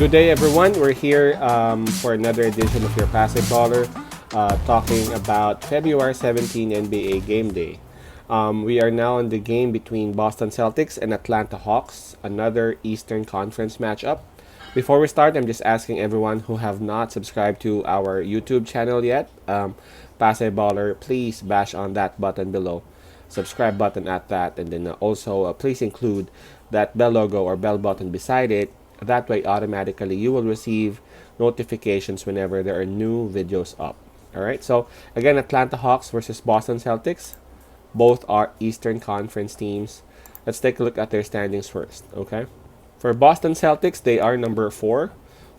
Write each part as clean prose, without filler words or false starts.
Good day, everyone. We're here for another edition of your Passive Baller, talking about February 17 NBA Game Day. We are now in the game between Boston Celtics and Atlanta Hawks, another Eastern Conference matchup. Before we start, I'm just asking everyone who have not subscribed to our YouTube channel yet, Passive Baller, please bash on that button below, subscribe button at that, and then also please include that bell logo or bell button beside it. That way, automatically, you will receive notifications whenever there are new videos up. All right. So again, Atlanta Hawks versus Boston Celtics. Both are Eastern Conference teams. Let's take a look at their standings first. Okay. For Boston Celtics, they are number 4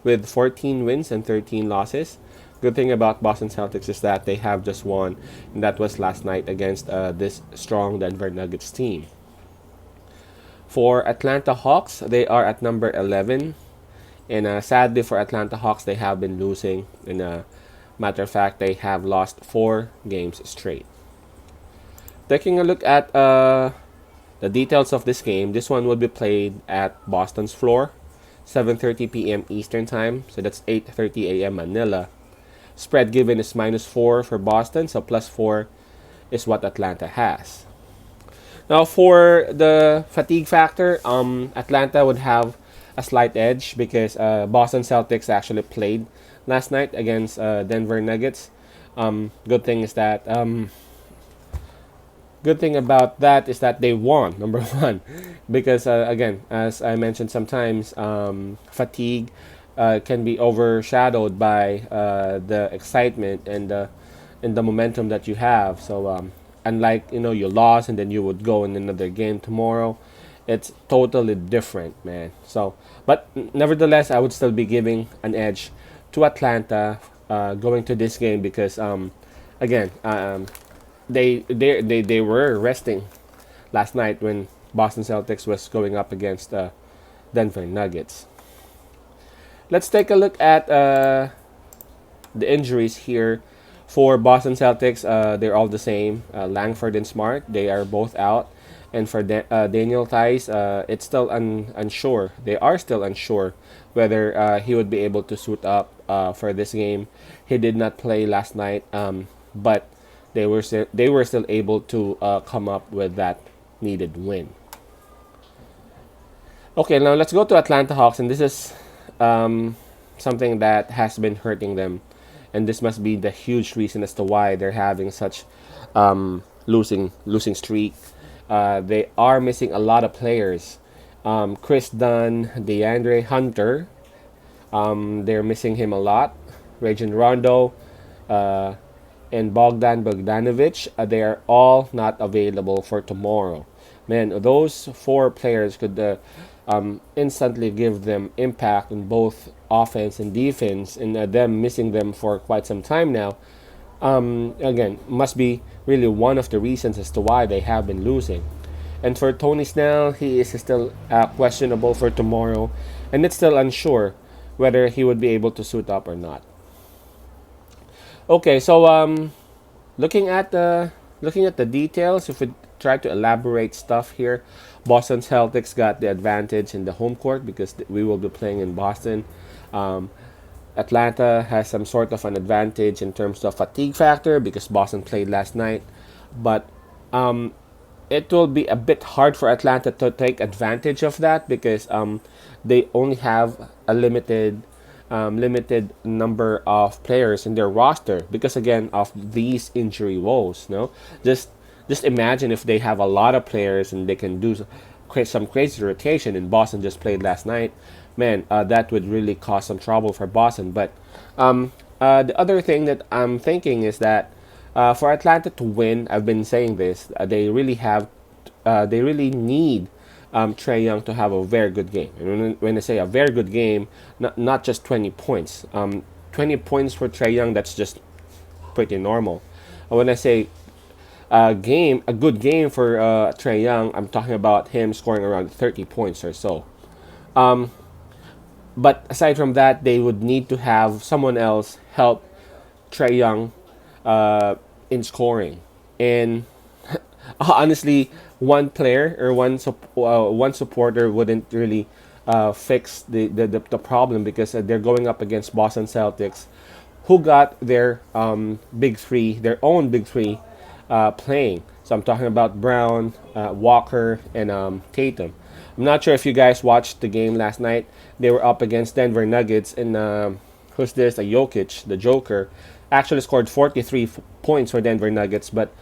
with 14 wins and 13 losses. Good thing about Boston Celtics is that they have just won, and that was last night against this strong Denver Nuggets team. For Atlanta Hawks, they are at number 11. And sadly for Atlanta Hawks, they have been losing. And matter of fact, they have lost 4 games straight. Taking a look at the details of this game, this one will be played at Boston's floor, 7:30 p.m. Eastern Time. So that's 8:30 a.m. Manila. Spread given is -4 for Boston, so +4 is what Atlanta has. Now, for the fatigue factor, Atlanta would have a slight edge because Boston Celtics actually played last night against Denver Nuggets. Good thing is that good thing about that is that they won, number one, because again, as I mentioned, sometimes fatigue can be overshadowed by the excitement and the momentum that you have. So unlike you lost and then you would go in another game tomorrow, it's totally different, man. So, but nevertheless, I would still be giving an edge to Atlanta going to this game because again, they were resting last night when Boston Celtics was going up against Denver Nuggets. Let's take a look at the injuries here for Boston Celtics. They're all the same. Langford and Smart, they are both out. And for Daniel Tice, it's still unsure. They are still unsure whether he would be able to suit up for this game. He did not play last night, but they were still able to come up with that needed win. Okay, now let's go to Atlanta Hawks, and this is something that has been hurting them, and this must be the huge reason as to why they're having such losing streak. They are missing a lot of players. Chris Dunn, DeAndre Hunter, they're missing him a lot. Rajon Rondo, and Bogdan Bogdanovic, they are all not available for tomorrow. Man, those 4 players could instantly give them impact in both offense and defense, and them missing them for quite some time now. Again, must be really one of the reasons as to why they have been losing. And for Tony Snell, he is still questionable for tomorrow, and it's still unsure whether he would be able to suit up or not. Okay, so looking at the details, if we try to elaborate stuff here, Boston Celtics got the advantage in the home court because we will be playing in Boston. Atlanta has some sort of an advantage in terms of fatigue factor because Boston played last night, but it will be a bit hard for Atlanta to take advantage of that because they only have a limited number of players in their roster because again of these injury woes. No, just imagine if they have a lot of players and they can do some crazy rotation. And Boston just played last night. Man, that would really cause some trouble for Boston. But the other thing that I'm thinking is that for Atlanta to win, I've been saying this, they really need Trae Young to have a very good game. And when I say a very good game, not just 20 points. 20 points for Trae Young, that's just pretty normal. When I say a good game for Trae Young, I'm talking about him scoring around 30 points or so. But aside from that, they would need to have someone else help Trae Young in scoring. And honestly, one player or one supporter wouldn't really fix the problem, because they're going up against Boston Celtics, who got their big three, their own big three, playing. So I'm talking about Brown, Walker, and Tatum. I'm not sure if you guys watched the game last night. They were up against Denver Nuggets, and who's this? A Jokic, the Joker, actually scored 43 points for Denver Nuggets, but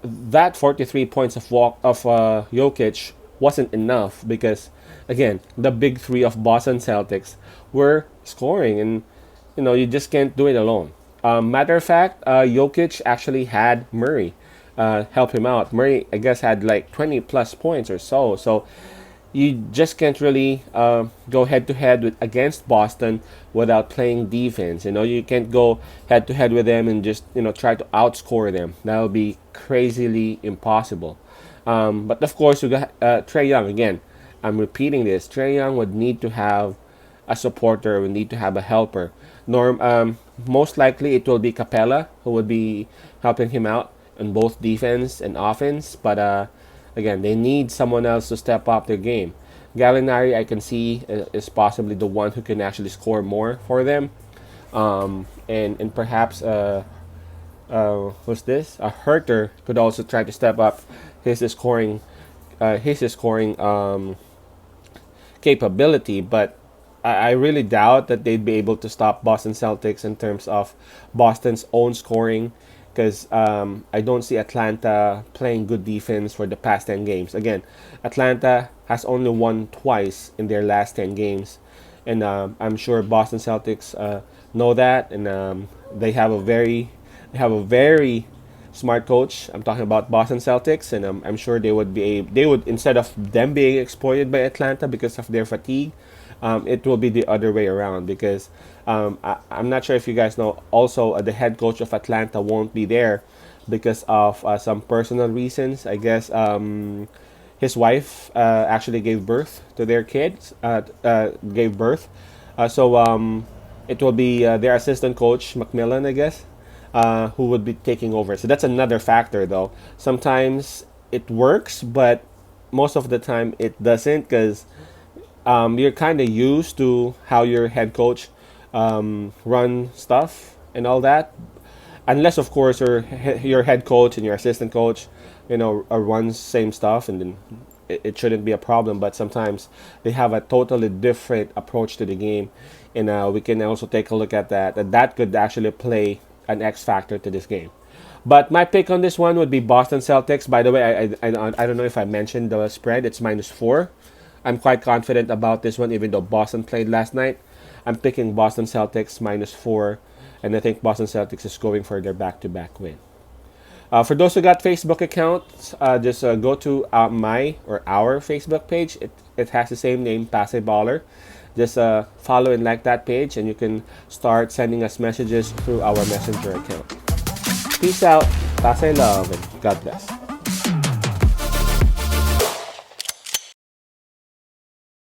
that 43 points of Jokic wasn't enough, because again, the big three of Boston Celtics were scoring, and you just can't do it alone. Matter of fact, Jokic actually had Murray help him out. Murray, I guess, had like 20 plus points or so. So you just can't really go head to head with against Boston without playing defense. You can't go head to head with them and just try to outscore them. That would be crazily impossible. But of course, you got Trae Young again. I'm repeating this. Trae Young would need to have a supporter. Would need to have a helper. Most likely it will be Capella who would be helping him out in both defense and offense. But again, they need someone else to step up their game. Gallinari, I can see, is possibly the one who can actually score more for them. And perhaps who's this? A Herter could also try to step up his scoring capability, but I really doubt that they'd be able to stop Boston Celtics in terms of Boston's own scoring, because I don't see Atlanta playing good defense for the past 10 games. Again, Atlanta has only won twice in their last 10 games, and I'm sure Boston Celtics know that, and they have a very smart coach. I'm talking about Boston Celtics, and I'm sure they would, instead of them being exploited by Atlanta because of their fatigue, it will be the other way around, because I'm not sure if you guys know. Also, the head coach of Atlanta won't be there because of some personal reasons. I guess his wife actually gave birth to their kids. Gave birth, so it will be their assistant coach McMillan, I guess, who would be taking over. So that's another factor, though. Sometimes it works, but most of the time it doesn't, because you're kind of used to how your head coach run stuff and all that, unless of course your head coach and your assistant coach runs same stuff, and then it shouldn't be a problem. But sometimes they have a totally different approach to the game, and we can also take a look at that, and that could actually play an X factor to this game. But my pick on this one would be Boston Celtics. By the way, I don't know if I mentioned the spread. It's -4. I'm quite confident about this one, even though Boston played last night. I'm picking Boston Celtics -4, and I think Boston Celtics is going for their back-to-back win. For those who got Facebook accounts, just go to our Facebook page. It has the same name, Pase Baller. Just follow and like that page, and you can start sending us messages through our messenger account. Peace out, Pase love, and God bless.